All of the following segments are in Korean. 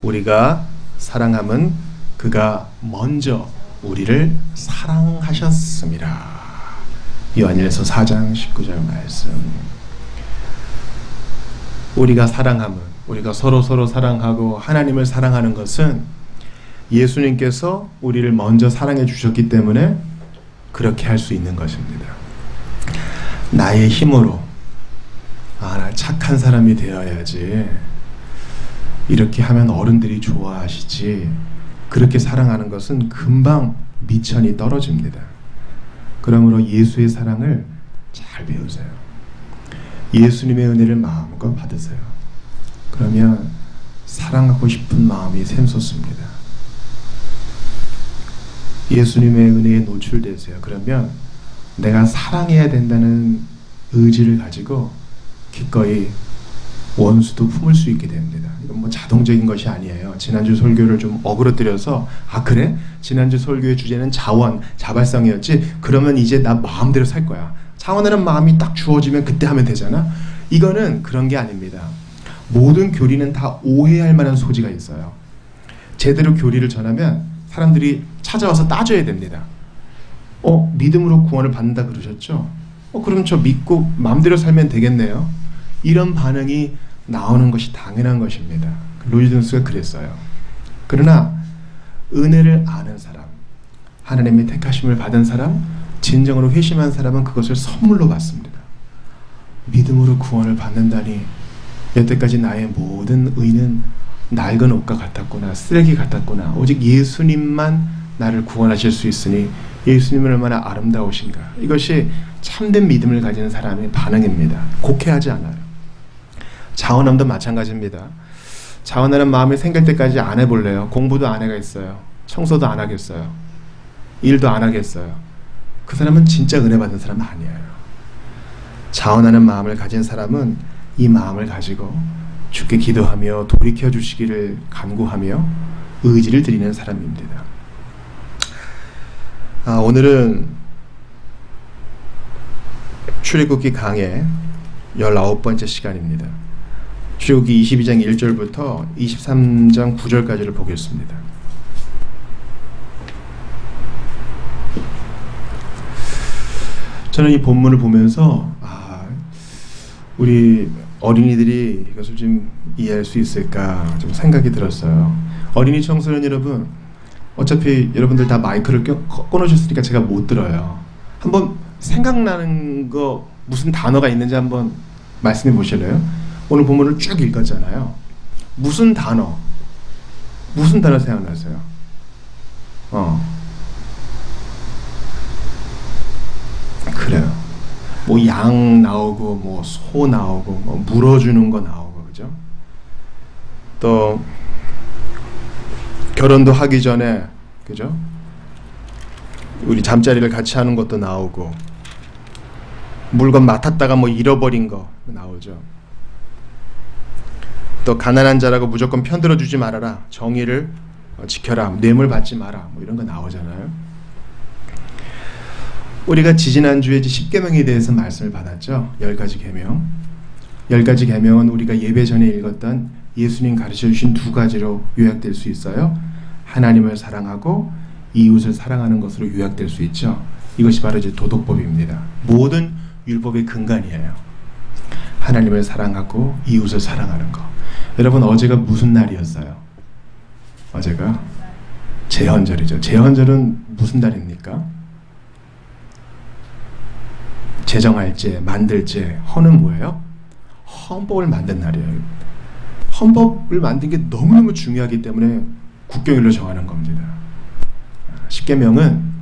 우리가 사랑함은 그가 먼저 우리를 사랑하셨습니다. 요한일서 4장 19절 말씀. 우리가 사랑함은, 우리가 서로 사랑하고 하나님을 사랑하는 것은 예수님께서 우리를 먼저 사랑해 주셨기 때문에 그렇게 할 수 있는 것입니다. 나의 힘으로 나 착한 사람이 되어야지, 이렇게 하면 어른들이 좋아하시지, 그렇게 사랑하는 것은 금방 미천이 떨어집니다. 그러므로 예수의 사랑을 잘 배우세요. 예수님의 은혜를 마음껏 받으세요. 그러면 사랑하고 싶은 마음이 샘솟습니다. 예수님의 은혜에 노출되세요. 그러면 내가 사랑해야 된다는 의지를 가지고 기꺼이 원수도 품을 수 있게 됩니다. 이건 뭐 자동적인 것이 아니에요. 지난주 설교를 좀 어그러뜨려서 그래? 지난주 설교의 주제는 자원, 자발성이었지? 그러면 이제 나 마음대로 살 거야. 자원하는 마음이 딱 주어지면 그때 하면 되잖아? 이거는 그런 게 아닙니다. 모든 교리는 다 오해할 만한 소지가 있어요. 제대로 교리를 전하면 사람들이 찾아와서 따져야 됩니다. 믿음으로 구원을 받는다 그러셨죠? 그럼 저 믿고 마음대로 살면 되겠네요. 이런 반응이 나오는 것이 당연한 것입니다. 로이드존스가 그랬어요. 그러나 은혜를 아는 사람, 하나님의 택하심을 받은 사람, 진정으로 회심한 사람은 그것을 선물로 받습니다. 믿음으로 구원을 받는다니, 여태까지 나의 모든 의는 낡은 옷과 같았구나, 쓰레기 같았구나, 오직 예수님만 나를 구원하실 수 있으니 예수님은 얼마나 아름다우신가. 이것이 참된 믿음을 가진 사람의 반응입니다. 곡해하지 않아요. 자원함도 마찬가지입니다. 자원하는 마음이 생길 때까지 안 해볼래요. 공부도 안 해겠어요. 청소도 안 하겠어요. 일도 안 하겠어요. 그 사람은 진짜 은혜 받은 사람 아니에요. 자원하는 마음을 가진 사람은 이 마음을 가지고 주께 기도하며 돌이켜 주시기를 간구하며 의지를 드리는 사람입니다. 오늘은 출애굽기 강의 19번째 시간입니다. 출애굽기 22장 1절부터 23장 9절까지를 보겠습니다. 저는 이 본문을 보면서 우리 어린이들이 이것을 좀 이해할 수 있을까 좀 생각이 들었어요. 어린이 청소년 여러분, 어차피 여러분들 다 마이크를 꺼놓으셨으니까 제가 못 들어요. 한번 생각나는 거 무슨 단어가 있는지 한번 말씀해 보실래요? 오늘 본문을 쭉 읽었잖아요. 무슨 단어 생각나세요? 그래요. 뭐 양 나오고 뭐 소 나오고 뭐 물어주는 거 나오고, 그죠? 또 결혼도 하기 전에, 그죠? 우리 잠자리를 같이 하는 것도 나오고, 물건 맡았다가 뭐 잃어버린 거 나오죠. 또 가난한 자라고 무조건 편들어 주지 말아라, 정의를 지켜라, 뇌물 받지 마라, 뭐 이런 거 나오잖아요. 우리가 지지난주에 10계명에 대해서 말씀을 받았죠. 10가지 계명. 10가지 계명은 우리가 예배 전에 읽었던 예수님 가르쳐 주신 두 가지로 요약될 수 있어요. 하나님을 사랑하고 이웃을 사랑하는 것으로 요약될 수 있죠. 이것이 바로 이제 도덕법입니다. 모든 율법의 근간이에요. 하나님을 사랑하고 이웃을 사랑하는 것. 여러분, 어제가 무슨 날이었어요? 어제가 제헌절이죠. 제헌절은 무슨 날입니까? 제정할제, 만들제, 헌은 뭐예요? 헌법을 만든 날이에요. 헌법을 만든 게 너무너무 중요하기 때문에 국경일로 정하는 겁니다. 십계명은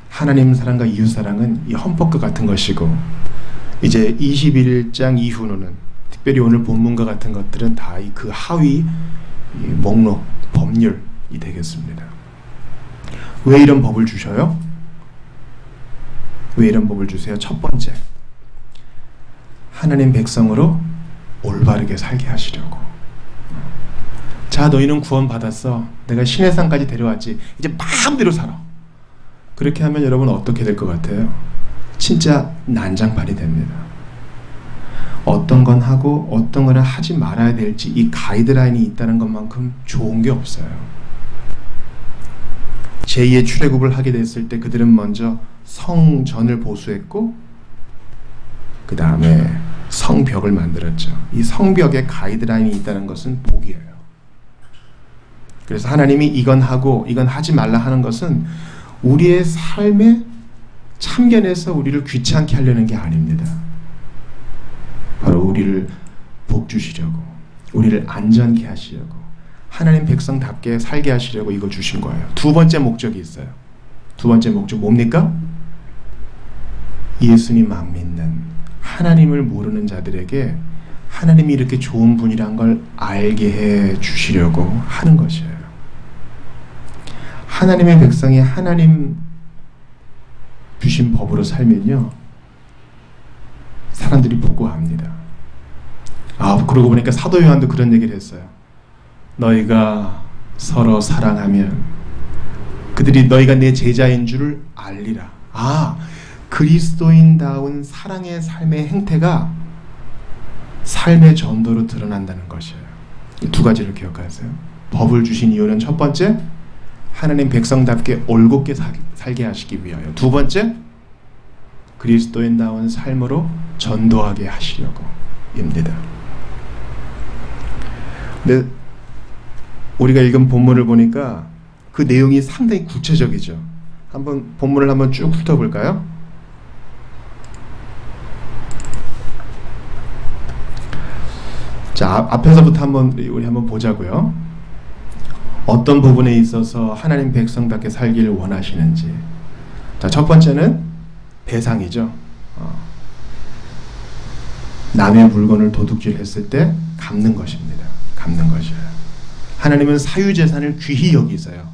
하나님 사랑과 이웃 사랑은 이 헌법과 같은 것이고, 이제 21장 이후로는 특별히 오늘 본문과 같은 것들은 다 그 하위 목록, 법률이 되겠습니다. 왜 이런 법을 주셔요? 왜 이런 법을 주세요? 첫 번째, 하나님 백성으로 올바르게 살게 하시려고. 자, 너희는 구원 받았어. 내가 신의 산까지 데려왔지. 이제 마음대로 살아. 그렇게 하면 여러분 어떻게 될 것 같아요? 진짜 난장판이 됩니다. 어떤 건 하고 어떤 거는 하지 말아야 될지 이 가이드라인이 있다는 것만큼 좋은 게 없어요. 제2의 출애굽을 하게 됐을 때 그들은 먼저 성전을 보수했고 그 다음에 성벽을 만들었죠. 이 성벽에 가이드라인이 있다는 것은 복이에요. 그래서 하나님이 이건 하고 이건 하지 말라 하는 것은 우리의 삶에 참견해서 우리를 귀찮게 하려는 게 아닙니다. 바로 우리를 복 주시려고, 우리를 안전케 하시려고, 하나님 백성답게 살게 하시려고 이거 주신 거예요. 두 번째 목적이 있어요. 두 번째 목적 뭡니까? 예수님 안 믿는, 하나님을 모르는 자들에게 하나님이 이렇게 좋은 분이란 걸 알게 해 주시려고 하는 것이에요. 하나님의 백성이 하나님 주신 법으로 살면요, 사람들이 보고 압니다. 그러고 보니까 사도 요한도 그런 얘기를 했어요. 너희가 서로 사랑하면 그들이 너희가 내 제자인 줄을 알리라. 그리스도인다운 사랑의 삶의 행태가 삶의 전도로 드러난다는 것이에요. 이 두 가지를 기억하세요. 법을 주신 이유는 첫 번째, 하나님 백성답게 올곧게 살게 하시기 위하여. 두 번째, 그리스도인다운 삶으로 전도하게 하시려고입니다. 근데 우리가 읽은 본문을 보니까 그 내용이 상당히 구체적이죠. 한번 본문을 한번 쭉 훑어볼까요? 자, 앞에서부터 우리 한번 보자고요. 어떤 부분에 있어서 하나님 백성답게 살기를 원하시는지. 자, 첫 번째는 배상이죠. 남의 물건을 도둑질했을 때 갚는 것입니다. 갚는 것이에요. 하나님은 사유재산을 귀히 여기세요.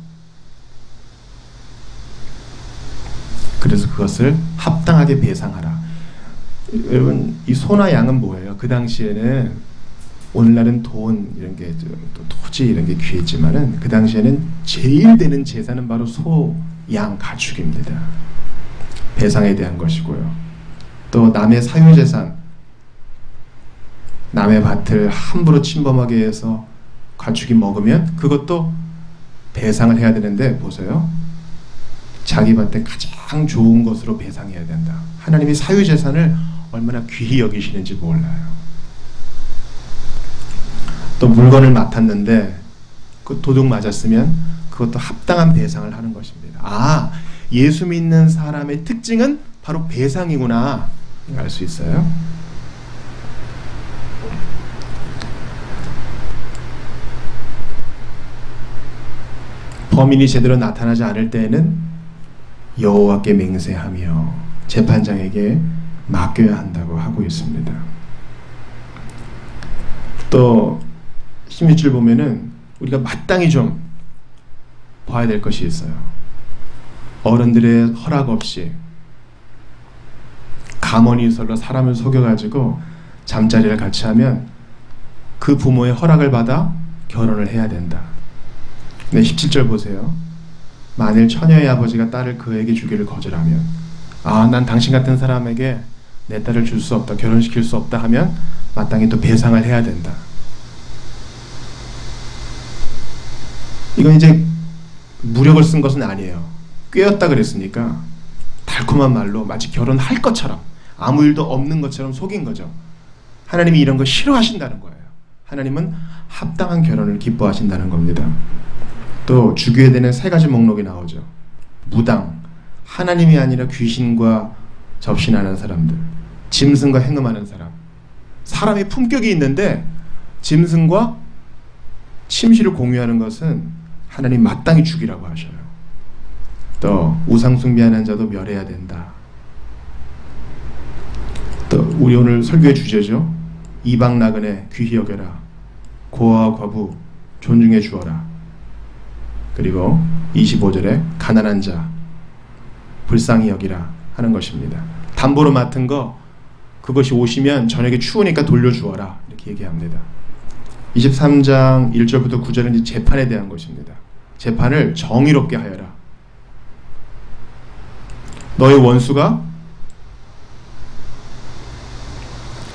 그래서 그것을 합당하게 배상하라. 여러분, 이 소나 양은 뭐예요? 그 당시에는, 오늘날은 돈 이런 게, 또 토지 이런 게 귀했지만은 그 당시에는 제일 되는 재산은 바로 소, 양, 가축입니다. 배상에 대한 것이고요. 또 남의 사유재산, 남의 밭을 함부로 침범하게 해서 가축이 먹으면 그것도 배상을 해야 되는데, 보세요. 자기 밭에 가장 좋은 것으로 배상해야 된다. 하나님이 사유재산을 얼마나 귀히 여기시는지 몰라요. 또 물건을 맡았는데 그 도둑 맞았으면 그것도 합당한 배상을 하는 것입니다. 예수 믿는 사람의 특징은 바로 배상이구나 알 수 있어요. 범인이 제대로 나타나지 않을 때에는 여호와께 맹세하며 재판장에게 맡겨야 한다고 하고 있습니다. 또 16절 보면은 우리가 마땅히 좀 봐야 될 것이 있어요. 어른들의 허락 없이 가머니설로 사람을 속여가지고 잠자리를 같이 하면 그 부모의 허락을 받아 결혼을 해야 된다. 네, 17절 보세요. 만일 처녀의 아버지가 딸을 그에게 주기를 거절하면, 난 당신 같은 사람에게 내 딸을 줄 수 없다, 결혼시킬 수 없다 하면 마땅히 또 배상을 해야 된다. 이건 이제 무력을 쓴 것은 아니에요. 꾀었다 그랬으니까 달콤한 말로 마치 결혼할 것처럼, 아무 일도 없는 것처럼 속인 거죠. 하나님이 이런 거 싫어하신다는 거예요. 하나님은 합당한 결혼을 기뻐하신다는 겁니다. 또 죽여야 되는 세 가지 목록이 나오죠. 무당, 하나님이 아니라 귀신과 접신하는 사람들, 짐승과 행음하는 사람. 사람이 품격이 있는데 짐승과 침실을 공유하는 것은 하나님 마땅히 죽이라고 하셔요. 또 우상 숭배하는 자도 멸해야 된다. 또 우리 오늘 설교의 주제죠. 이방 나그네 귀히 여겨라. 고아와 과부 존중해 주어라. 그리고 25절에 가난한 자 불쌍히 여기라 하는 것입니다. 담보로 맡은 거, 그것이 오시면 저녁에 추우니까 돌려주어라 이렇게 얘기합니다. 23장 1절부터 9절은 이제 재판에 대한 것입니다. 재판을 정의롭게 하여라. 너의 원수가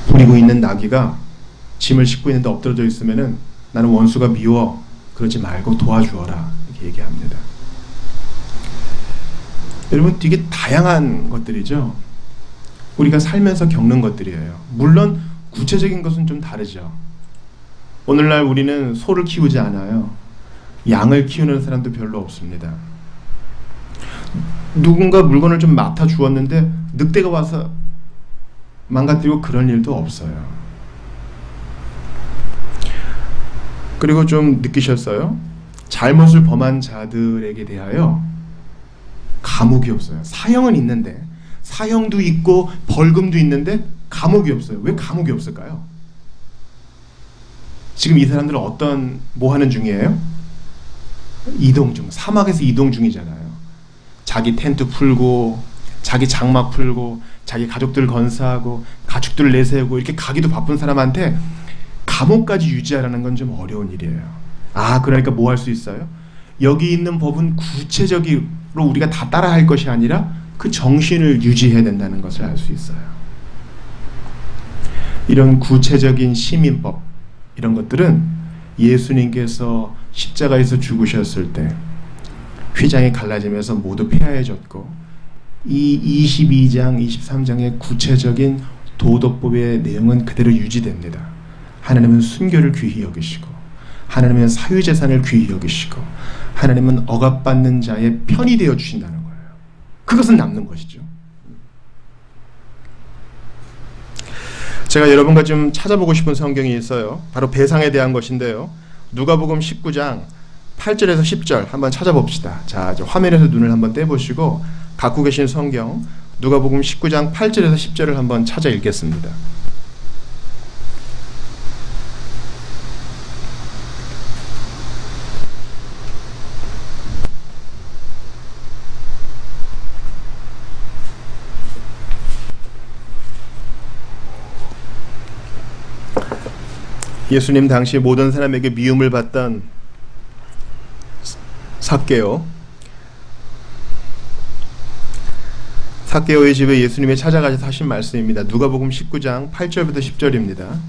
부리고 있는 나귀가 짐을 싣고 있는데 엎드러져 있으면은 나는 원수가 미워. 그러지 말고 도와주어라. 이렇게 얘기합니다. 여러분, 되게 다양한 것들이죠. 우리가 살면서 겪는 것들이에요. 물론 구체적인 것은 좀 다르죠. 오늘날 우리는 소를 키우지 않아요. 양을 키우는 사람도 별로 없습니다. 누군가 물건을 좀 맡아 주었는데 늑대가 와서 망가뜨리고 그런 일도 없어요. 그리고 좀 느끼셨어요? 잘못을 범한 자들에게 대하여 감옥이 없어요. 사형은 있는데, 사형도 있고 벌금도 있는데 감옥이 없어요. 왜 감옥이 없을까요? 지금 이 사람들은 뭐 하는 중이에요? 이동 중, 사막에서 이동 중이잖아요. 자기 텐트 풀고, 자기 장막 풀고, 자기 가족들 건사하고, 가축들 내세우고, 이렇게 가기도 바쁜 사람한테 감옥까지 유지하라는 건 좀 어려운 일이에요. 그러니까 뭐 할 수 있어요? 여기 있는 법은 구체적으로 우리가 다 따라할 것이 아니라 그 정신을 유지해야 된다는 것을 알 수 있어요. 이런 구체적인 시민법, 이런 것들은 예수님께서 십자가에서 죽으셨을 때 휘장이 갈라지면서 모두 폐하해졌고, 이 22장, 23장의 구체적인 도덕법의 내용은 그대로 유지됩니다. 하나님은 순교를 귀히 여기시고, 하나님은 사유재산을 귀히 여기시고, 하나님은 억압받는 자의 편이 되어 주신다는 거예요. 그것은 남는 것이죠. 제가 여러분과 좀 찾아보고 싶은 성경이 있어요. 바로 배상에 대한 것인데요. 누가복음 19장 8절에서 10절 한번 찾아봅시다. 자, 화면에서 눈을 한번 떼보시고 갖고 계신 성경 누가복음 19장 8절에서 10절을 한번 찾아 읽겠습니다. 예수님 당시 모든 사람에게 미움을 받던 삭개오의 집에 예수님이 찾아가셔서 하신 말씀입니다. 누가복음 19장 8절부터 10절입니다.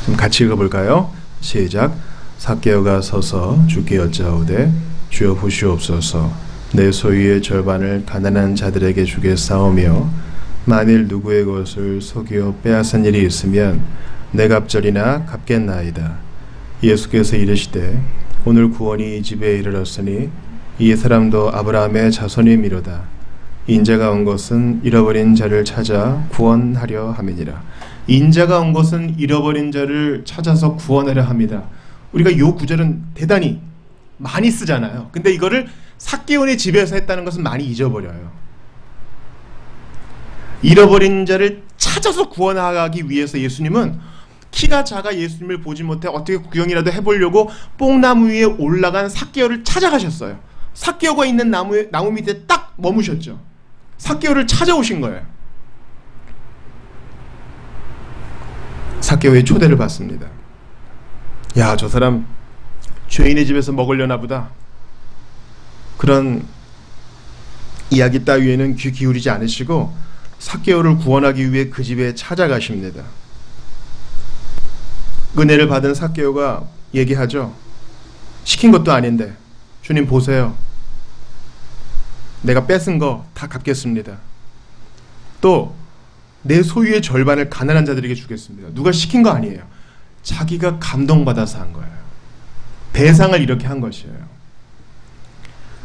좀 같이 읽어볼까요? 시작. 삭개오가 서서 주께 여짜오되 주여 보시옵소서, 내 소유의 절반을 가난한 자들에게 주겠사오며 만일 누구의 것을 속여 빼앗은 일이 있으면 내 갑절이나 갚겠나이다. 예수께서 이르시되 오늘 구원이 이 집에 이르렀으니 이 사람도 아브라함의 자손이미로다. 인자가 온 것은 잃어버린 자를 찾아 구원하려 함이니라. 인자가 온 것은 잃어버린 자를 찾아서 구원하려 함이다. 우리가 이 구절은 대단히 많이 쓰잖아요. 근데 이거를 삭개오의 집에서 했다는 것은 많이 잊어버려요. 잃어버린 자를 찾아서 구원하기 위해서 예수님은 키가 작아 예수님을 보지 못해 어떻게 구경이라도 해보려고 뽕나무 위에 올라간 삭개오를 찾아가셨어요. 삭개오가 있는 나무 밑에 딱 머무셨죠. 삭개오를 찾아오신 거예요. 삭개오의 초대를 받습니다. 야, 저 사람 죄인의 집에서 먹으려나 보다. 그런 이야기 따위에는 귀 기울이지 않으시고 삭개오를 구원하기 위해 그 집에 찾아가십니다. 은혜를 받은 삭개오가 얘기하죠. 시킨 것도 아닌데 주님 보세요. 내가 뺏은 거 다 갚겠습니다. 또 내 소유의 절반을 가난한 자들에게 주겠습니다. 누가 시킨 거 아니에요. 자기가 감동받아서 한 거예요. 배상을 이렇게 한 것이에요.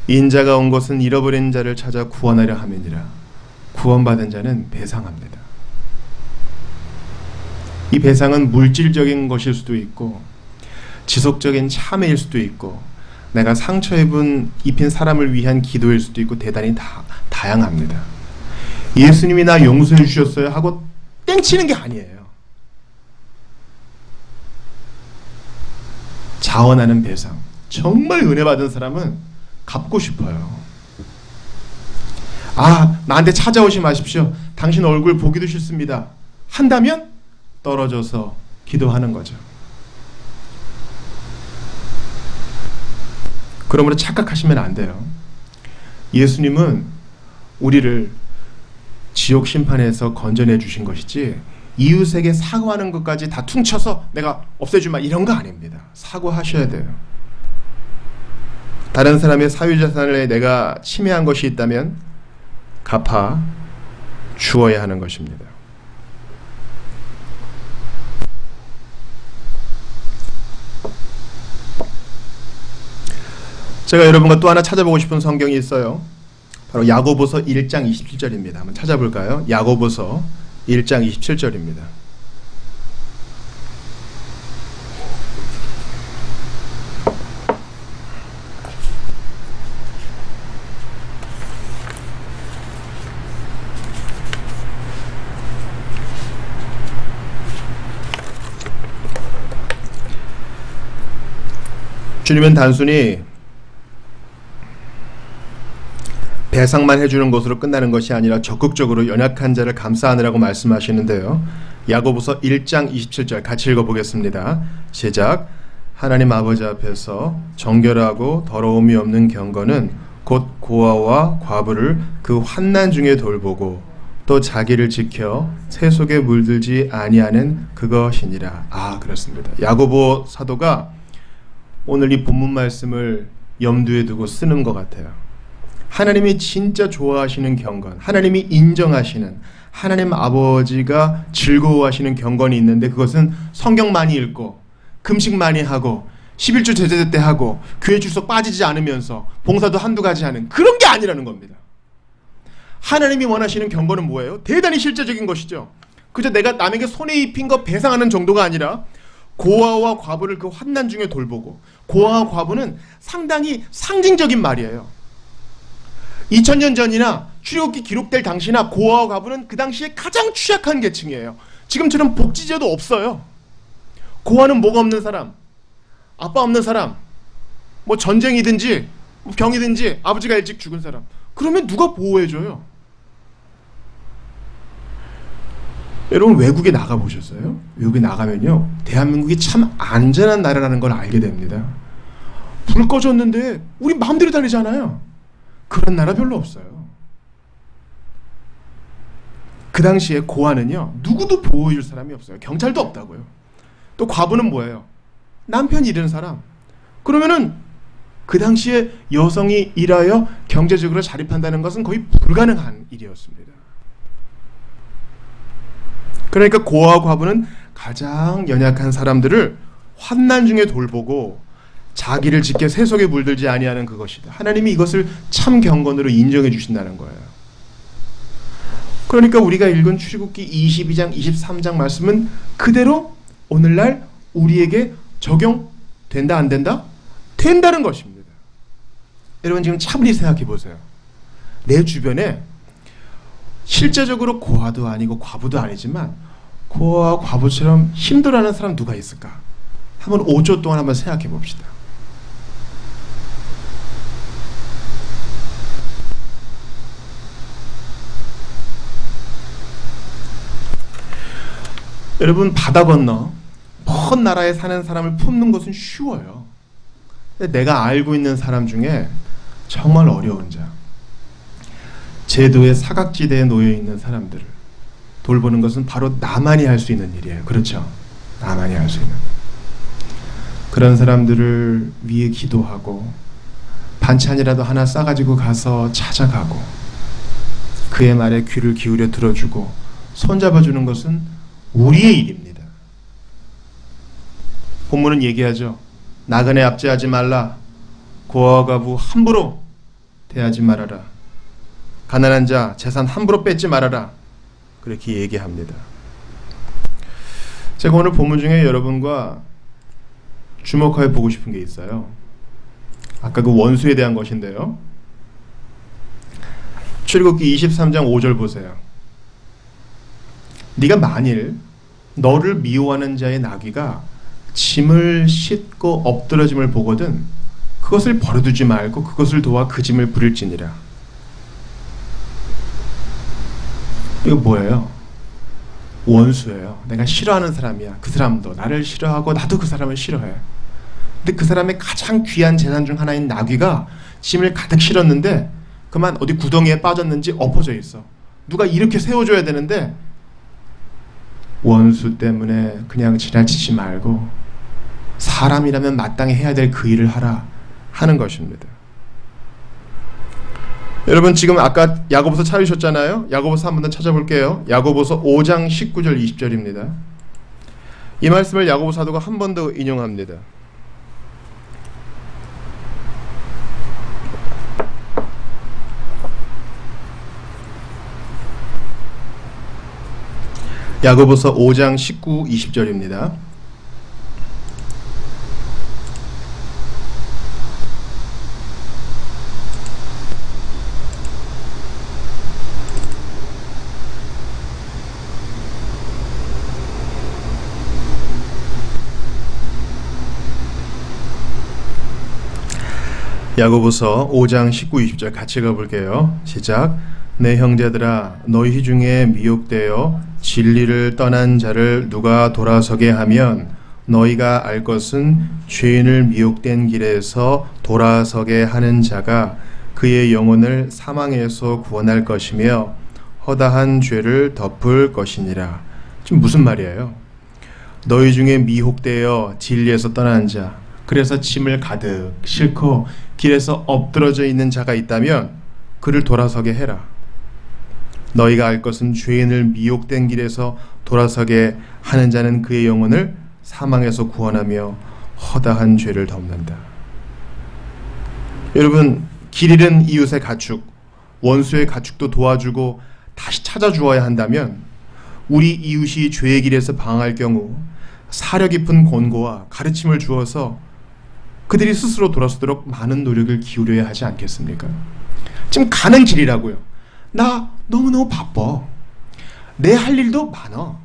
인자가 온 것은 잃어버린 자를 찾아 구원하려 함이니라. 구원받은 자는 배상합니다. 이 배상은 물질적인 것일 수도 있고 지속적인 참회일 수도 있고 내가 상처 입힌 사람을 위한 기도일 수도 있고 대단히 다양합니다. 예수님이 나 용서해 주셨어요 하고 땡치는 게 아니에요. 자원하는 배상. 정말 은혜 받은 사람은 갚고 싶어요. 나한테 찾아오지 마십시오. 당신 얼굴 보기도 싫습니다. 한다면 떨어져서 기도하는 거죠. 그러므로 착각하시면 안 돼요. 예수님은 우리를 지옥 심판에서 건져내 주신 것이지 이웃에게 사과하는 것까지 다 퉁쳐서 내가 없애주마 이런 거 아닙니다. 사과하셔야 돼요. 다른 사람의 사유재산을 내가 침해한 것이 있다면 갚아 주어야 하는 것입니다. 제가 여러분과 또 하나 찾아보고 싶은 성경이 있어요. 바로 야고보서 1장 27절입니다. 한번 찾아볼까요? 야고보서 1장 27절입니다. 주님은 단순히 배상만 해주는 것으로 끝나는 것이 아니라 적극적으로 연약한 자를 감싸느라고 말씀하시는데요. 야고보서 1장 27절 같이 읽어보겠습니다. 시작. 하나님 아버지 앞에서 정결하고 더러움이 없는 경건은 곧 고아와 과부를 그 환난 중에 돌보고 또 자기를 지켜 새 속에 물들지 아니하는 그것이니라. 그렇습니다. 야고보 사도가 오늘 이 본문 말씀을 염두에 두고 쓰는 것 같아요. 하나님이 진짜 좋아하시는 경건, 하나님이 인정하시는, 하나님 아버지가 즐거워하시는 경건이 있는데 그것은 성경 많이 읽고 금식 많이 하고 11조 제자 때 하고 교회 출석 빠지지 않으면서 봉사도 한두 가지 하는 그런 게 아니라는 겁니다. 하나님이 원하시는 경건은 뭐예요? 대단히 실제적인 것이죠. 그저 내가 남에게 손해 입힌 거 배상하는 정도가 아니라 고아와 과부를 그 환난 중에 돌보고, 고아와 과부는 상당히 상징적인 말이에요. 2000년 전이나 출애굽기 기록될 당시나 고아와 과부는 그 당시에 가장 취약한 계층이에요. 지금처럼 복지제도 없어요. 고아는 뭐가 없는 사람, 아빠 없는 사람, 뭐 전쟁이든지 병이든지 아버지가 일찍 죽은 사람, 그러면 누가 보호해줘요? 여러분 외국에 나가보셨어요? 외국에 나가면요, 대한민국이 참 안전한 나라라는 걸 알게 됩니다. 불 꺼졌는데 우리 마음대로 다니잖아요. 그런 나라 별로 없어요. 그 당시에 고아는요, 누구도 보호해줄 사람이 없어요. 경찰도 없다고요. 또 과부는 뭐예요? 남편이 잃은 사람. 그러면은 그 당시에 여성이 일하여 경제적으로 자립한다는 것은 거의 불가능한 일이었습니다. 그러니까 고아와 과부는 가장 연약한 사람들을 환난 중에 돌보고 자기를 지켜 새 속에 물들지 아니하는 그것이다. 하나님이 이것을 참 경건으로 인정해 주신다는 거예요. 그러니까 우리가 읽은 출애굽기 22장, 23장 말씀은 그대로 오늘날 우리에게 적용된다, 안 된다? 된다는 것입니다. 여러분 지금 차분히 생각해 보세요. 내 주변에 실제적으로 고아도 아니고 과부도 아니지만 고아와 과부처럼 힘들어하는 사람 누가 있을까? 한번 5초 동안 한번 생각해 봅시다. 여러분 바다 건너 먼 나라에 사는 사람을 품는 것은 쉬워요. 근데 내가 알고 있는 사람 중에 정말 어려운 자, 제도의 사각지대에 놓여 있는 사람들을 돌보는 것은 바로 나만이 할 수 있는 일이에요. 그렇죠? 나만이 할 수 있는. 그런 사람들을 위해 기도하고 반찬이라도 하나 싸가지고 가서 찾아가고 그의 말에 귀를 기울여 들어주고 손잡아주는 것은 우리의 일입니다. 본문은 얘기하죠. 나그네 압제하지 말라. 고아와 과부 함부로 대하지 말아라. 가난한 자 재산 함부로 뺏지 말아라. 그렇게 얘기합니다. 제가 오늘 본문 중에 여러분과 주목하여 보고 싶은 게 있어요. 아까 그 원수에 대한 것인데요. 출애굽기 23장 5절 보세요. 네가 만일 너를 미워하는 자의 나귀가 짐을 싣고 엎드러짐을 보거든 그것을 버려두지 말고 그것을 도와 그 짐을 부릴지니라. 이거 뭐예요? 원수예요. 내가 싫어하는 사람이야. 그 사람도 나를 싫어하고 나도 그 사람을 싫어해. 근데 그 사람의 가장 귀한 재산 중 하나인 나귀가 짐을 가득 실었는데 그만 어디 구덩이에 빠졌는지 엎어져 있어. 누가 이렇게 세워줘야 되는데 원수 때문에 그냥 지나치지 말고 사람이라면 마땅히 해야 될 그 일을 하라 하는 것입니다. 여러분 지금 아까 야고보서 찾으셨잖아요. 야고보서 한 번 더 찾아볼게요. 야고보서 5장 19절 20절입니다. 이 말씀을 야고보 사도가 한 번 더 인용합니다. 야고보서 5장 19, 20절입니다. 야고보서 5장 19, 20절 같이 가볼게요. 시작. 내 형제들아 너희 중에 미혹되어 진리를 떠난 자를 누가 돌아서게 하면 너희가 알 것은 죄인을 미혹된 길에서 돌아서게 하는 자가 그의 영혼을 사망에서 구원할 것이며 허다한 죄를 덮을 것이니라. 지금 무슨 말이에요? 너희 중에 미혹되어 진리에서 떠난 자, 그래서 짐을 가득 싣고 길에서 엎드러져 있는 자가 있다면 그를 돌아서게 해라. 너희가 알 것은 죄인을 미혹된 길에서 돌아서게 하는 자는 그의 영혼을 사망에서 구원하며 허다한 죄를 덮는다. 여러분, 길 잃은 이웃의 가축, 원수의 가축도 도와주고 다시 찾아주어야 한다면 우리 이웃이 죄의 길에서 방황할 경우 사려 깊은 권고와 가르침을 주어서 그들이 스스로 돌아서도록 많은 노력을 기울여야 하지 않겠습니까? 지금 가는 길이라고요. 나 너무너무 바빠. 내 할 일도 많아.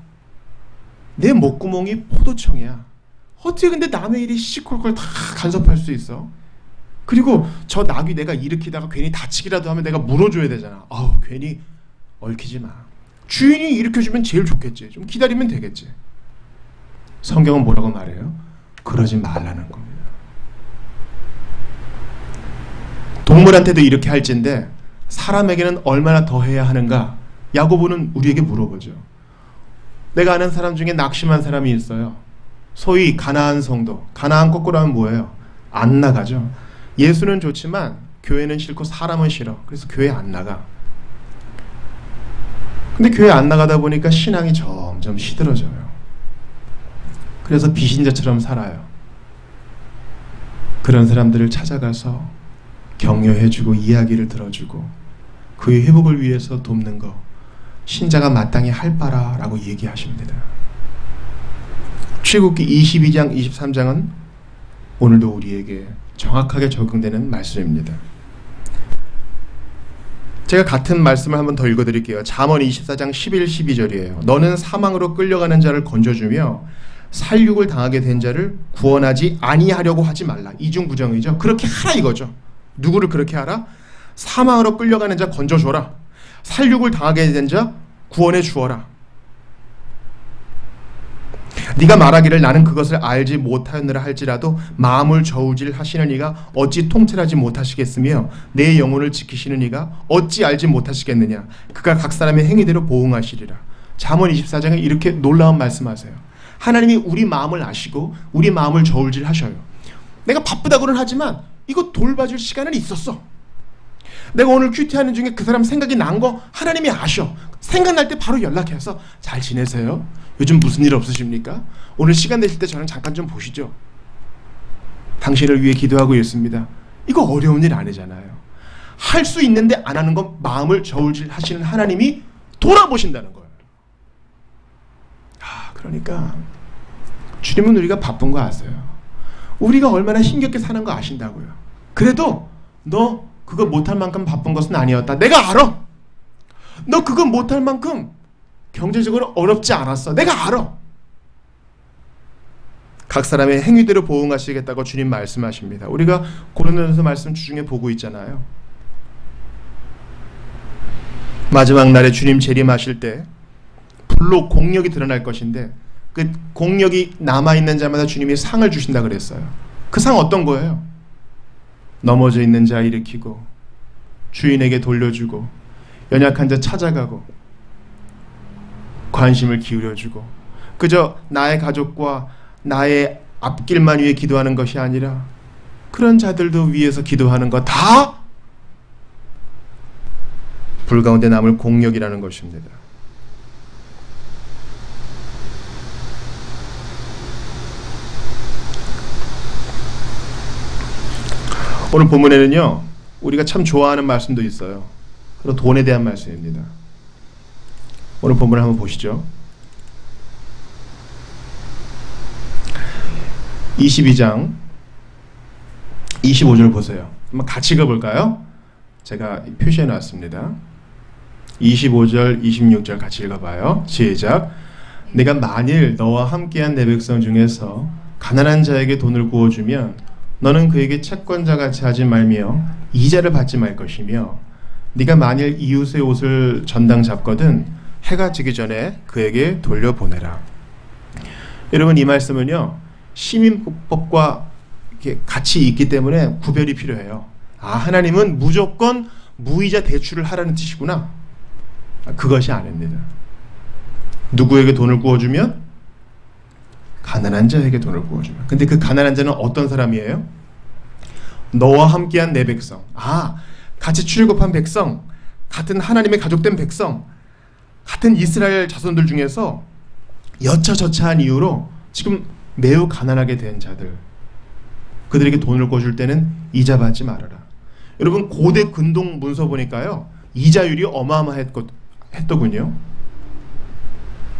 내 목구멍이 포도청이야. 어떻게 근데 남의 일이 시시콜콜 다 간섭할 수 있어? 그리고 저 낙이 내가 일으키다가 괜히 다치기라도 하면 내가 물어줘야 되잖아. 괜히 얽히지 마. 주인이 일으켜주면 제일 좋겠지. 좀 기다리면 되겠지. 성경은 뭐라고 말해요? 그러지 말라는 겁니다. 동물한테도 이렇게 할진데 사람에게는 얼마나 더 해야 하는가? 야고보는 우리에게 물어보죠. 내가 아는 사람 중에 낙심한 사람이 있어요. 소위 가나안 성도. 가나안 거꾸로 하면 뭐예요? 안 나가죠. 예수는 좋지만 교회는 싫고 사람은 싫어. 그래서 교회 안 나가. 근데 교회 안 나가다 보니까 신앙이 점점 시들어져요. 그래서 비신자처럼 살아요. 그런 사람들을 찾아가서 격려해주고 이야기를 들어주고 그의 회복을 위해서 돕는 거 신자가 마땅히 할 바라라고 얘기하십니다. 출애굽기 22장 23장은 오늘도 우리에게 정확하게 적용되는 말씀입니다. 제가 같은 말씀을 한번 더 읽어드릴게요. 잠언 24장 11, 12절이에요. 너는 사망으로 끌려가는 자를 건져주며 살육을 당하게 된 자를 구원하지 아니하려고 하지 말라. 이중부정이죠. 그렇게 하라 이거죠. 누구를 그렇게 하라? 사망으로 끌려가는 자 건져줘라. 살육을 당하게 된 자 구원해 주어라. 네가 말하기를 나는 그것을 알지 못하였느라 할지라도 마음을 저울질 하시는 이가 어찌 통찰하지 못하시겠으며 내 영혼을 지키시는 이가 어찌 알지 못하시겠느냐. 그가 각 사람의 행위대로 보응하시리라. 잠언 24장에 이렇게 놀라운 말씀하세요. 하나님이 우리 마음을 아시고 우리 마음을 저울질 하셔요. 내가 바쁘다고는 하지만 이거 돌봐줄 시간은 있었어. 내가 오늘 큐티하는 중에 그 사람 생각이 난 거 하나님이 아셔. 생각날 때 바로 연락해서 잘 지내세요? 요즘 무슨 일 없으십니까? 오늘 시간 되실 때 저랑 잠깐 좀 보시죠. 당신을 위해 기도하고 있습니다. 이거 어려운 일 아니잖아요. 할 수 있는데 안 하는 건 마음을 저울질 하시는 하나님이 돌아보신다는 거예요. 그러니까 주님은 우리가 바쁜 거 아세요. 우리가 얼마나 힘겹게 사는 거 아신다고요. 그래도 너 그거 못할 만큼 바쁜 것은 아니었다. 내가 알아. 너 그거 못할 만큼 경제적으로 어렵지 않았어. 내가 알아. 각 사람의 행위대로 보응하시겠다고 주님 말씀하십니다. 우리가 고린도전서 말씀 주중에 보고 있잖아요. 마지막 날에 주님 재림하실 때 불로 공력이 드러날 것인데 그 공력이 남아있는 자마다 주님이 상을 주신다 그랬어요. 그 상 어떤 거예요? 넘어져 있는 자 일으키고 주인에게 돌려주고 연약한 자 찾아가고 관심을 기울여주고 그저 나의 가족과 나의 앞길만 위해 기도하는 것이 아니라 그런 자들도 위해서 기도하는 것 다 불 가운데 남을 공력이라는 것입니다. 오늘 본문에는요, 우리가 참 좋아하는 말씀도 있어요. 그리고 돈에 대한 말씀입니다. 오늘 본문을 한번 보시죠. 22장 25절 보세요. 한번 같이 읽어볼까요? 제가 표시해 놨습니다. 25절 26절 같이 읽어봐요. 시작. 내가 만일 너와 함께한 내 백성 중에서 가난한 자에게 돈을 구워주면 너는 그에게 채권자같이 하지 말며 이자를 받지 말 것이며 네가 만일 이웃의 옷을 전당 잡거든 해가 지기 전에 그에게 돌려보내라. 여러분, 이 말씀은요, 시민법과 이렇게 같이 있기 때문에 구별이 필요해요. 아, 하나님은 무조건 무이자 대출을 하라는 뜻이구나. 그것이 아닙니다. 누구에게 돈을 구워주면? 가난한 자에게 돈을 구워주면. 근데 그 가난한 자는 어떤 사람이에요? 너와 함께한 내 백성. 아, 같이 출애굽한 백성, 같은 하나님의 가족된 백성, 같은 이스라엘 자손들 중에서 여차저차한 이유로 지금 매우 가난하게 된 자들, 그들에게 돈을 구워줄 때는 이자 받지 말아라. 여러분, 고대 근동 문서 보니까요, 이자율이 어마어마했더군요.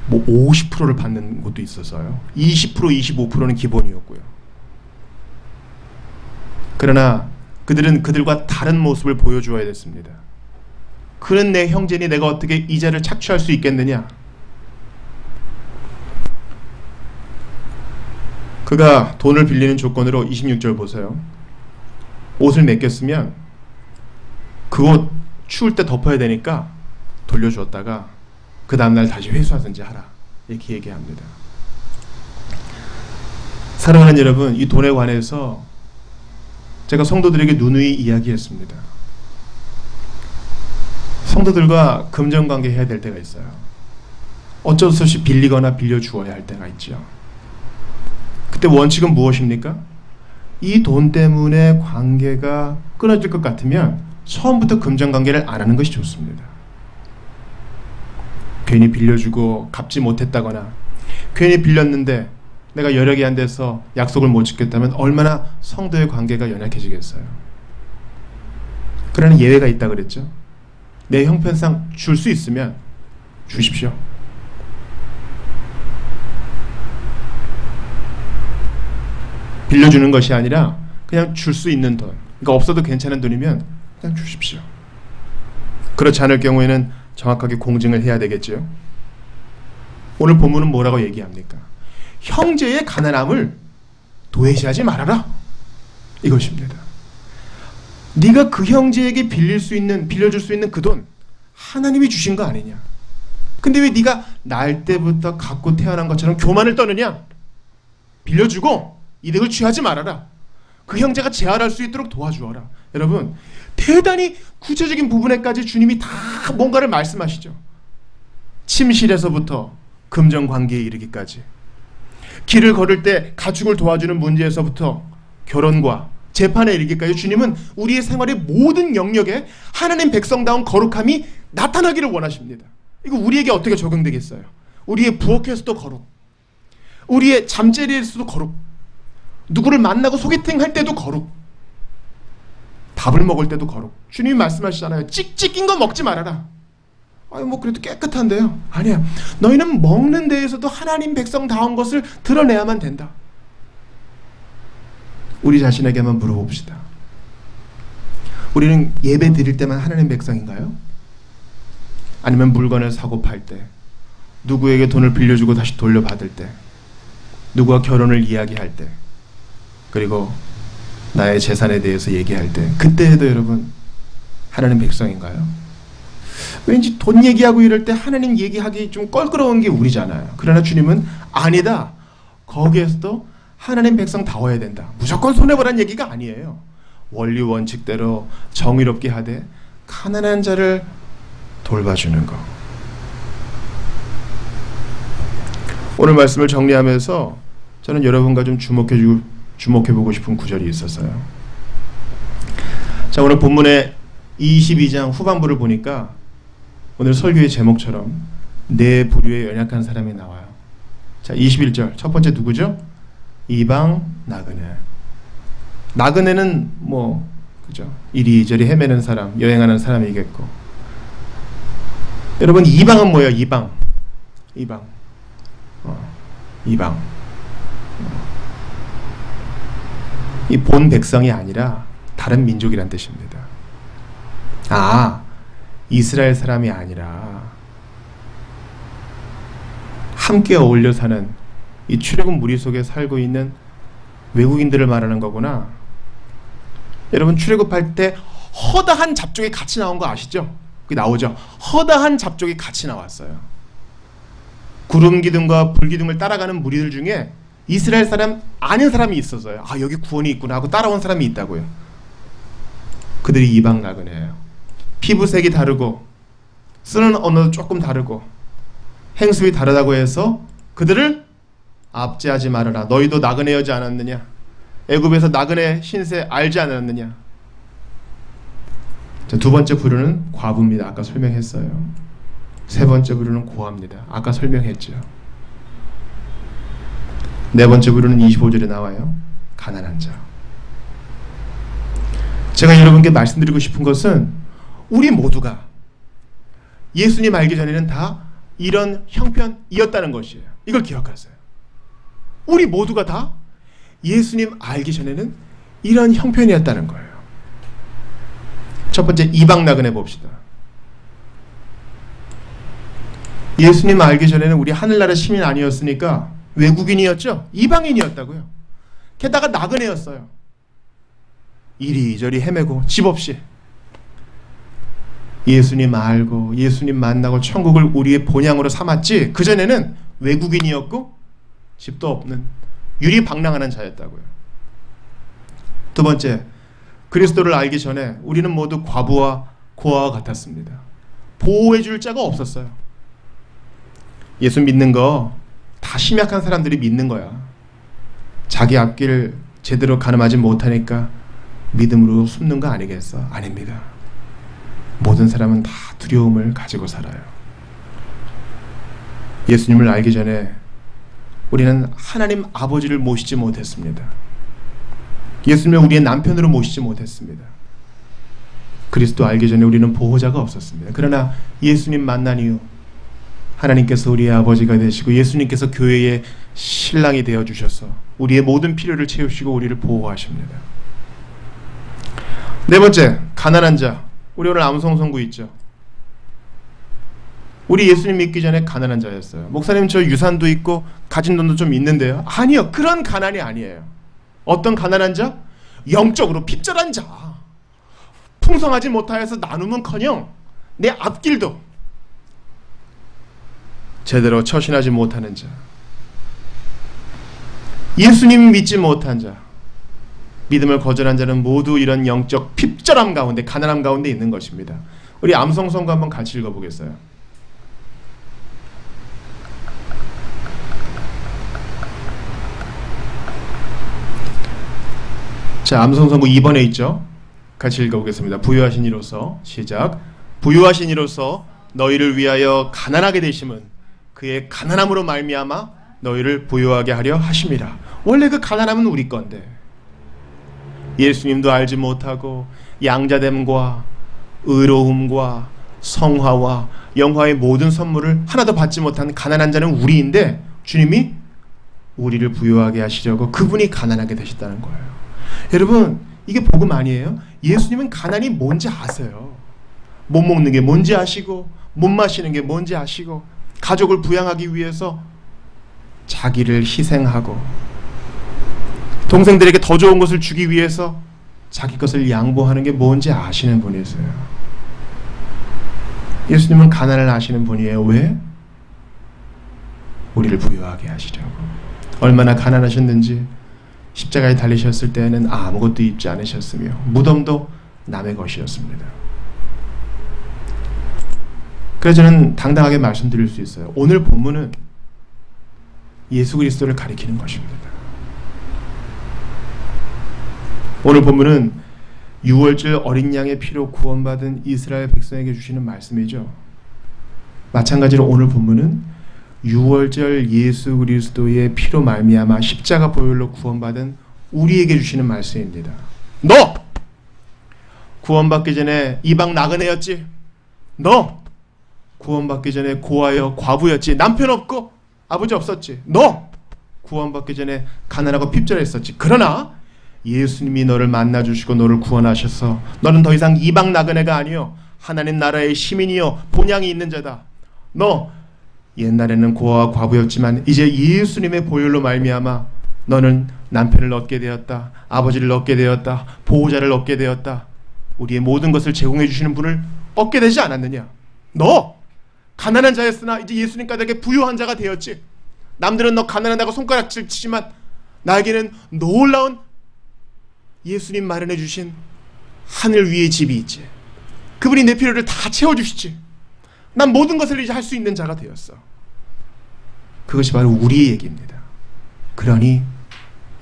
뭐 50%를 받는 곳도 있어서요. 20%, 25%는 기본이었고요. 그러나 그들은 그들과 다른 모습을 보여주어야 됐습니다. 그는 내 형제니 내가 어떻게 이자를 착취할 수 있겠느냐? 그가 돈을 빌리는 조건으로 26절 보세요. 옷을 맡겼으면 그 옷 추울 때 덮어야 되니까 돌려주었다가 그 다음날 다시 회수하든지 하라, 이렇게 얘기합니다. 사랑하는 여러분, 이 돈에 관해서 제가 성도들에게 누누이 이야기했습니다. 성도들과 금전관계 해야 될 때가 있어요. 어쩔 수 없이 빌리거나 빌려주어야 할 때가 있죠. 그때 원칙은 무엇입니까? 이 돈 때문에 관계가 끊어질 것 같으면 처음부터 금전관계를 안 하는 것이 좋습니다. 괜히 빌려주고 갚지 못했다거나 괜히 빌렸는데 내가 여력이 안 돼서 약속을 못 지켰다면 얼마나 성도의 관계가 연약해지겠어요. 그러나 예외가 있다 그랬죠. 내 형편상 줄 수 있으면 주십시오. 빌려주는 것이 아니라 그냥 줄 수 있는 돈, 그러니까 없어도 괜찮은 돈이면 그냥 주십시오. 그렇지 않을 경우에는 정확하게 공증을 해야 되겠죠. 오늘 본문은 뭐라고 얘기합니까? 형제의 가난함을 도외시하지 말아라, 이것입니다. 네가 그 형제에게 빌려줄 수 있는 그 돈 하나님이 주신 거 아니냐? 근데 왜 네가 날 때부터 갖고 태어난 것처럼 교만을 떠느냐? 빌려주고 이득을 취하지 말아라. 그 형제가 재활할 수 있도록 도와주어라. 여러분, 대단히 구체적인 부분에까지 주님이 다 뭔가를 말씀하시죠. 침실에서부터 금전관계에 이르기까지, 길을 걸을 때 가축을 도와주는 문제에서부터 결혼과 재판에 이르기까지 주님은 우리의 생활의 모든 영역에 하나님 백성다운 거룩함이 나타나기를 원하십니다. 이거 우리에게 어떻게 적용되겠어요? 우리의 부엌에서도 거룩, 우리의 잠자리에서도 거룩, 누구를 만나고 소개팅 할 때도 거룩, 밥을 먹을 때도 거룩. 주님이 말씀하시잖아요. 찍찍인 거 먹지 말아라. 아니 뭐 그래도 깨끗한데요. 아니야, 너희는 먹는 데에서도 하나님 백성다운 것을 드러내야만 된다. 우리 자신에게 한번 물어봅시다. 우리는 예배 드릴 때만 하나님 백성인가요? 아니면 물건을 사고 팔 때, 누구에게 돈을 빌려주고 다시 돌려받을 때, 누구와 결혼을 이야기할 때, 그리고 나의 재산에 대해서 얘기할 때, 그때에도 여러분 하나님 백성인가요? 왠지 돈 얘기하고 이럴 때 하나님 얘기하기 좀 껄끄러운 게 우리잖아요. 그러나 주님은 아니다, 거기에서도 하나님 백성다워야 된다. 무조건 손해보라는 얘기가 아니에요. 원리 원칙대로 정의롭게 하되 가난한 자를 돌봐주는 거. 오늘 말씀을 정리하면서 저는 여러분과 좀 주목해보고 싶은 구절이 있었어요. 자, 오늘 본문의 22장 후반부를 보니까 오늘 설교의 제목처럼 내 부류에 연약한 사람이 나와요. 자, 21절 첫 번째 누구죠? 이방 나그네. 나그네는 그죠? 이리저리 헤매는 사람, 여행하는 사람이겠고. 여러분, 이방은 뭐예요? 이방. 이방. 이 본 백성이 아니라 다른 민족이란 뜻입니다. 이스라엘 사람이 아니라 함께 어울려 사는 이 출애굽 무리 속에 살고 있는 외국인들을 말하는 거구나. 여러분, 출애굽할 때 허다한 잡족이 같이 나온 거 아시죠? 그게 나오죠. 허다한 잡족이 같이 나왔어요. 구름 기둥과 불 기둥을 따라가는 무리들 중에 이스라엘 사람 아닌 사람이 있었어요. 여기 구원이 있구나 하고 따라온 사람이 있다고요. 그들이 이방 나그네예요. 피부색이 다르고 쓰는 언어도 조금 다르고 행수이 다르다고 해서 그들을 압제하지 말아라. 너희도 나그네여지 않았느냐? 애굽에서 나그네 신세 알지 않았느냐? 자, 두 번째 부류는 과부입니다. 아까 설명했어요. 세 번째 부류는 고아입니다. 아까 설명했죠. 네 번째 부류는 25절에 나와요. 가난한 자. 제가 여러분께 말씀드리고 싶은 것은 우리 모두가 예수님 알기 전에는 다 이런 형편이었다는 것이에요. 이걸 기억하세요. 우리 모두가 다 예수님 알기 전에는 이런 형편이었다는 거예요. 첫 번째, 이방 나그네 봅시다. 예수님 알기 전에는 우리 하늘나라 시민 아니었으니까 외국인이었죠? 이방인이었다고요. 게다가 나그네였어요. 이리저리 헤매고 집 없이. 예수님 알고 예수님 만나고 천국을 우리의 본향으로 삼았지, 그전에는 외국인이었고 집도 없는 유리방랑하는 자였다고요. 두 번째, 그리스도를 알기 전에 우리는 모두 과부와 고아와 같았습니다. 보호해줄 자가 없었어요. 예수 믿는 거 다 심약한 사람들이 믿는 거야. 자기 앞길 제대로 가늠하지 못하니까 믿음으로 숨는 거 아니겠어? 아닙니다. 모든 사람은 다 두려움을 가지고 살아요. 예수님을 알기 전에 우리는 하나님 아버지를 모시지 못했습니다. 예수님을 우리의 남편으로 모시지 못했습니다. 그리스도 알기 전에 우리는 보호자가 없었습니다. 그러나 예수님 만난 이후 하나님께서 우리의 아버지가 되시고 예수님께서 교회의 신랑이 되어주셔서 우리의 모든 필요를 채우시고 우리를 보호하십니다. 네 번째, 가난한 자. 우리 오늘 암송선구 있죠. 우리 예수님 믿기 전에 가난한 자였어요. 목사님, 저 유산도 있고 가진 돈도 좀 있는데요. 아니요, 그런 가난이 아니에요. 어떤 가난한 자? 영적으로 핍절한 자. 풍성하지 못하여서 나누면커녕 내 앞길도 제대로 처신하지 못하는 자. 예수님 믿지 못한 자. 믿음을 거절한 자는 모두 이런 영적 핍절함 가운데, 가난함 가운데 있는 것입니다. 우리 암송선구 한번 같이 읽어보겠어요. 자, 암송선구 2번에 있죠. 같이 읽어보겠습니다. 부유하신 이로서, 시작. 부유하신 이로서 너희를 위하여 가난하게 되심은 그의 가난함으로 말미암아 너희를 부유하게 하려 하심이라. 원래 그 가난함은 우리 건데 예수님도 알지 못하고 양자됨과 의로움과 성화와 영화의 모든 선물을 하나도 받지 못한 가난한 자는 우리인데, 주님이 우리를 부유하게 하시려고 그분이 가난하게 되셨다는 거예요. 여러분, 이게 복음 아니에요? 예수님은 가난이 뭔지 아세요. 못 먹는 게 뭔지 아시고 못 마시는 게 뭔지 아시고 가족을 부양하기 위해서 자기를 희생하고 동생들에게 더 좋은 것을 주기 위해서 자기 것을 양보하는 게 뭔지 아시는 분이세요. 예수님은 가난을 아시는 분이에요. 왜? 우리를 부유하게 하시려고. 얼마나 가난하셨는지 십자가에 달리셨을 때에는 아무것도 입지 않으셨으며 무덤도 남의 것이었습니다. 그래서 저는 당당하게 말씀드릴 수 있어요. 오늘 본문은 예수 그리스도를 가리키는 것입니다. 오늘 본문은 유월절 어린 양의 피로 구원받은 이스라엘 백성에게 주시는 말씀이죠. 마찬가지로 오늘 본문은 유월절 예수 그리스도의 피로 말미암아 십자가 보혈로 구원받은 우리에게 주시는 말씀입니다. 너 구원받기 전에 이방 나그네였지. 너 구원받기 전에 고아여 과부였지. 남편 없고 아버지 없었지. 너 구원받기 전에 가난하고 핍절했었지. 그러나 예수님이 너를 만나주시고 너를 구원하셔서 너는 더 이상 이방 나그네가 아니요 하나님 나라의 시민이요 본향이 있는 자다. 너 옛날에는 고아와 과부였지만 이제 예수님의 보혈로 말미암아 너는 남편을 얻게 되었다. 아버지를 얻게 되었다. 보호자를 얻게 되었다. 우리의 모든 것을 제공해 주시는 분을 얻게 되지 않았느냐. 너 가난한 자였으나 이제 예수님 까닭에 부유한 자가 되었지. 남들은 너 가난하다고 손가락질 치지만 나에게는 놀라운 예수님 마련해 주신 하늘 위에 집이 있지. 그분이 내 필요를 다 채워주시지. 난 모든 것을 이제 할 수 있는 자가 되었어. 그것이 바로 우리의 얘기입니다. 그러니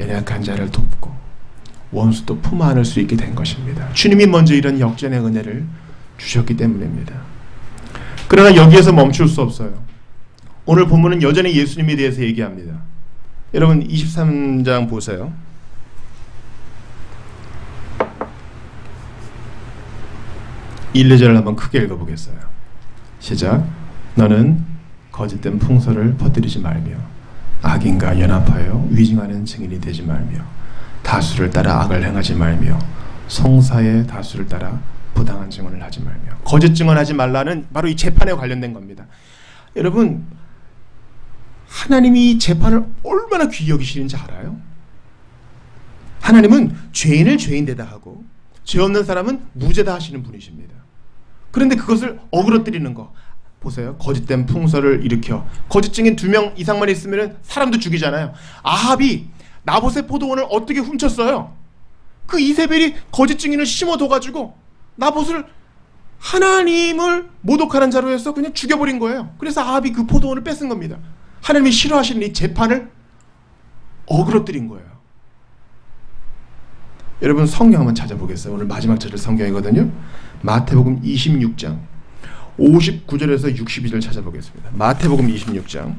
연약한 자를 돕고 원수도 품 안을 수 있게 된 것입니다. 주님이 먼저 이런 역전의 은혜를 주셨기 때문입니다. 그러나 여기에서 멈출 수 없어요. 오늘 본문은 여전히 예수님에 대해서 얘기합니다. 여러분 23장 보세요. 1, 2절을 한번 크게 읽어보겠어요. 시작. 너는 거짓된 풍설을 퍼뜨리지 말며 악인과 연합하여 위증하는 증인이 되지 말며 다수를 따라 악을 행하지 말며 성사의 다수를 따라 부당한 증언을 하지 말며. 거짓 증언하지 말라는 바로 이 재판에 관련된 겁니다. 여러분 하나님이 재판을 얼마나 귀히 여기시는지 알아요? 하나님은 죄인을 죄인되다 하고 죄 없는 사람은 무죄다 하시는 분이십니다. 그런데 그것을 어그러뜨리는 거 보세요. 거짓된 풍설을 일으켜 거짓 증인 2명 이상만 있으면 사람도 죽이잖아요. 아합이 나봇의 포도원을 어떻게 훔쳤어요? 그 이세벨이 거짓 증인을 심어둬가지고 나봇을 하나님을 모독하는 자로 해서 그냥 죽여버린 거예요. 그래서 아합이 그 포도원을 뺏은 겁니다. 하나님이 싫어하시는 이 재판을 어그러뜨린 거예요. 여러분 성경 한번 찾아보겠어요. 오늘 마지막 절의 성경이거든요. 마태복음 26장 59절에서 62절 찾아보겠습니다. 마태복음 26장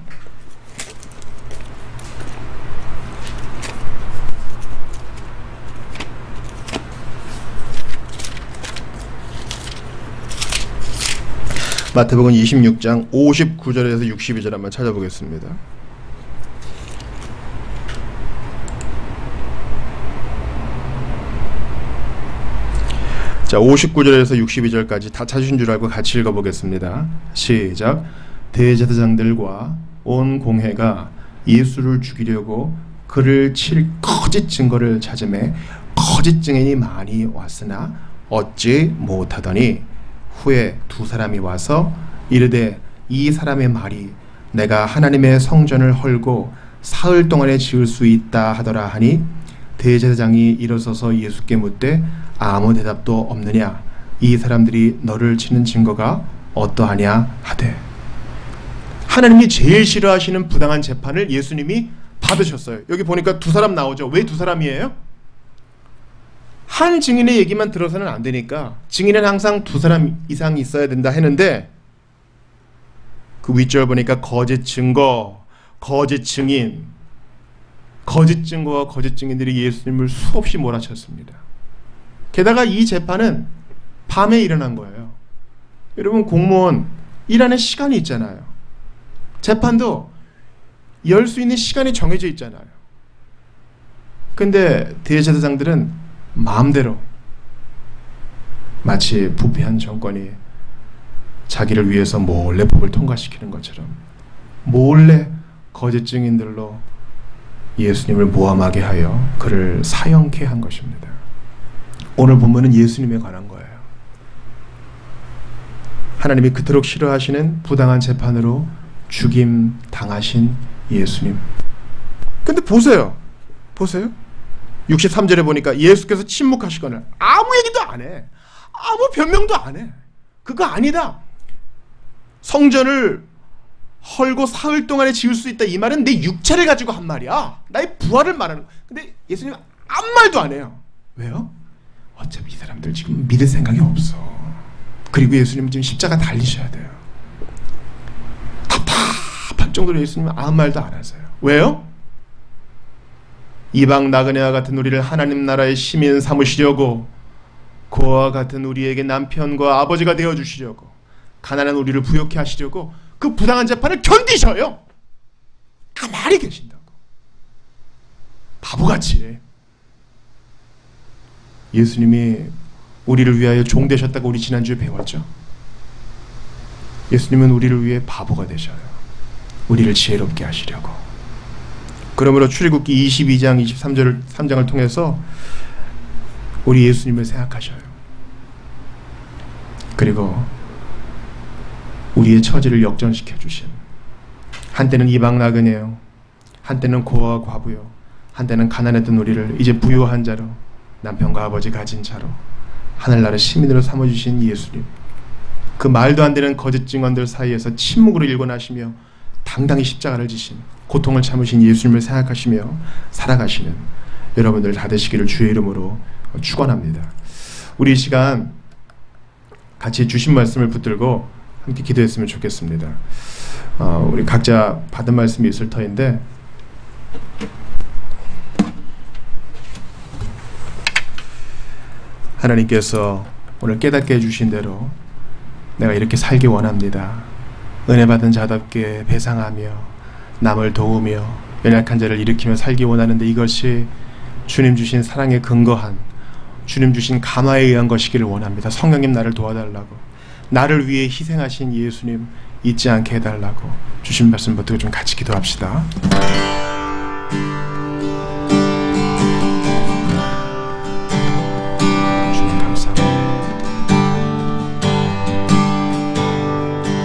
마태복음 26장 59절에서 62절 한번 찾아보겠습니다. 자, 59절에서 62절까지 다 찾으신 줄 알고 같이 읽어보겠습니다. 시작. 대제사장들과 온 공회가 예수를 죽이려고 그를 칠 거짓 증거를 찾으매 거짓 증인이 많이 왔으나 얻지 못하더니 후에 두 사람이 와서 이르되 이 사람의 말이 내가 하나님의 성전을 헐고 사흘 동안에 지을 수 있다 하더라 하니 대제사장이 일어서서 예수께 묻되 아무 대답도 없느냐 이 사람들이 너를 치는 증거가 어떠하냐 하되. 하나님이 제일 싫어하시는 부당한 재판을 예수님이 받으셨어요. 여기 보니까 두 사람 나오죠. 왜 두 사람이에요? 한 증인의 얘기만 들어서는 안 되니까 증인은 항상 두 사람 이상 있어야 된다 했는데 그 윗절 보니까 거짓 증거, 거짓 증인, 거짓 증거와 거짓 증인들이 예수님을 수없이 몰아쳤습니다. 게다가 이 재판은 밤에 일어난 거예요. 여러분 공무원 일하는 시간이 있잖아요. 재판도 열 수 있는 시간이 정해져 있잖아요. 근데 대제사장들은 마음대로 마치 부패한 정권이 자기를 위해서 몰래 법을 통과시키는 것처럼 몰래 거짓 증인들로 예수님을 모함하게 하여 그를 사형케 한 것입니다. 오늘 본문은 예수님에 관한 거예요. 하나님이 그토록 싫어하시는 부당한 재판으로 죽임 당하신 예수님. 근데 보세요. 63절에 보니까 예수께서 침묵하시거늘 아무 얘기도 안 해. 아무 변명도 안 해. 그거 아니다. 성전을 헐고 사흘 동안에 지을 수 있다, 이 말은 내 육체를 가지고 한 말이야. 나의 부활을 말하는 거야. 근데 예수님 아무 말도 안 해요. 왜요? 어차피 이 사람들 지금 믿을 생각이 없어. 그리고 예수님은 지금 십자가 달리셔야 돼요. 답답할 정도로 예수님은 아무 말도 안 하세요. 왜요? 이방 나그네와 같은 우리를 하나님 나라의 시민 삼으시려고, 그와 같은 우리에게 남편과 아버지가 되어주시려고, 가난한 우리를 부욕해 하시려고 그 부당한 재판을 견디셔요. 가만히 계신다고. 바보같이. 예수님이 우리를 위하여 종 되셨다고 우리 지난주에 배웠죠. 예수님은 우리를 위해 바보가 되셔요. 우리를 지혜롭게 하시려고. 그러므로 출애굽기 22장 23장을 통해서 우리 예수님을 생각하셔요. 그리고 우리의 처지를 역전시켜 주신, 한때는 이방 나그네요, 한때는 고아와 과부요, 한때는 가난했던 우리를 이제 부유한 자로, 남편과 아버지 가진 자로, 하늘나라 시민으로 삼아주신 예수님, 그 말도 안 되는 거짓 증언들 사이에서 침묵으로 일궈나시며 당당히 십자가를 지신, 고통을 참으신 예수님을 생각하시며 살아가시는 여러분들 다 되시기를 주의 이름으로 축원합니다. 우리 이 시간 같이 주신 말씀을 붙들고 함께 기도했으면 좋겠습니다. 우리 각자 받은 말씀이 있을 터인데, 하나님께서 오늘 깨닫게 해주신 대로 내가 이렇게 살기 원합니다. 은혜 받은 자답게 배상하며 남을 도우며 연약한 자를 일으키며 살기 원하는데, 이것이 주님 주신 사랑에 근거한, 주님 주신 감화에 의한 것이기를 원합니다. 성령님 나를 도와달라고, 나를 위해 희생하신 예수님 잊지 않게 해달라고 주신 말씀 붙들고 좀 같이 기도합시다. 주님 감사합니다.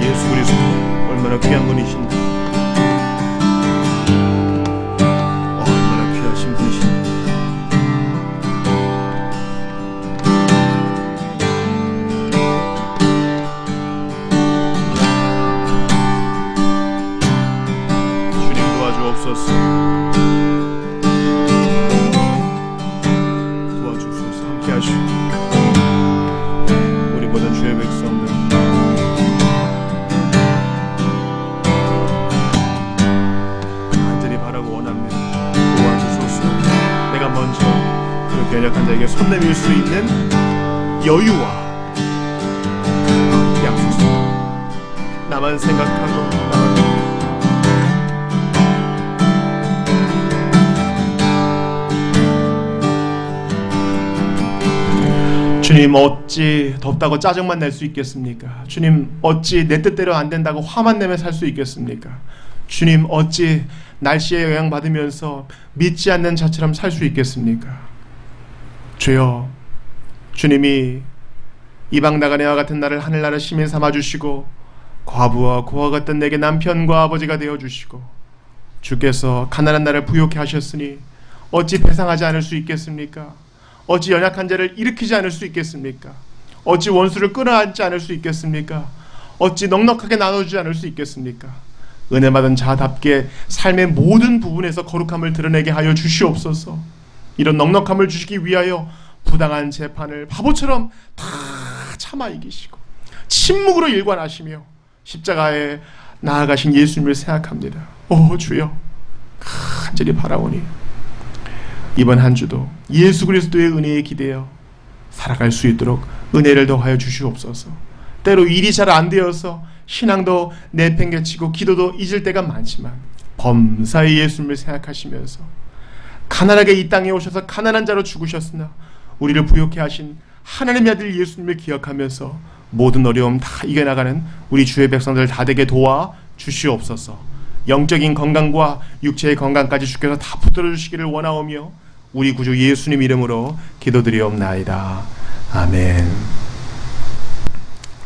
예수 그리스도 얼마나 귀한 분이신지, 얼마나 귀하신 분이신지. 도와주소서. 함께 하시고 우리 모든 주의 백성들 간절히 바라고 원합니다. 도와주소서. 내가 먼저 그렇게 연약한 자에게 손 내밀 수 있는 여유와 약속소. 나만 생각하고 주님, 어찌 덥다고 짜증만 낼 수 있겠습니까? 주님, 어찌 내 뜻대로 안 된다고 화만 내며 살 수 있겠습니까? 주님, 어찌 날씨에 영향받으면서 믿지 않는 자처럼 살 수 있겠습니까? 주여, 주님이 이방 나그네와 같은 나를 하늘나라 시민 삼아주시고, 과부와 고아 같은 내게 남편과 아버지가 되어주시고, 주께서 가난한 나를 부욕해 하셨으니 어찌 배상하지 않을 수 있겠습니까? 어찌 연약한 자를 일으키지 않을 수 있겠습니까? 어찌 원수를 끌어안지 않을 수 있겠습니까? 어찌 넉넉하게 나눠주지 않을 수 있겠습니까? 은혜 받은 자답게 삶의 모든 부분에서 거룩함을 드러내게 하여 주시옵소서. 이런 넉넉함을 주시기 위하여 부당한 재판을 바보처럼 다 참아 이기시고 침묵으로 일관하시며 십자가에 나아가신 예수님을 생각합니다. 오 주여, 간절히 바라오니 이번 한 주도 예수 그리스도의 은혜에 기대어 살아갈 수 있도록 은혜를 더하여 주시옵소서. 때로 일이 잘 안 되어서 신앙도 내팽개치고 기도도 잊을 때가 많지만 범사의 예수님을 생각하시면서 가난하게 이 땅에 오셔서 가난한 자로 죽으셨으나 우리를 부욕해 하신 하나님의 아들 예수님을 기억하면서 모든 어려움 다 이겨나가는 우리 주의 백성들 다 되게 도와 주시옵소서. 영적인 건강과 육체의 건강까지 주께서 다 붙들어 주시기를 원하오며 우리 구주 예수님 이름으로 기도드리옵나이다. 아멘.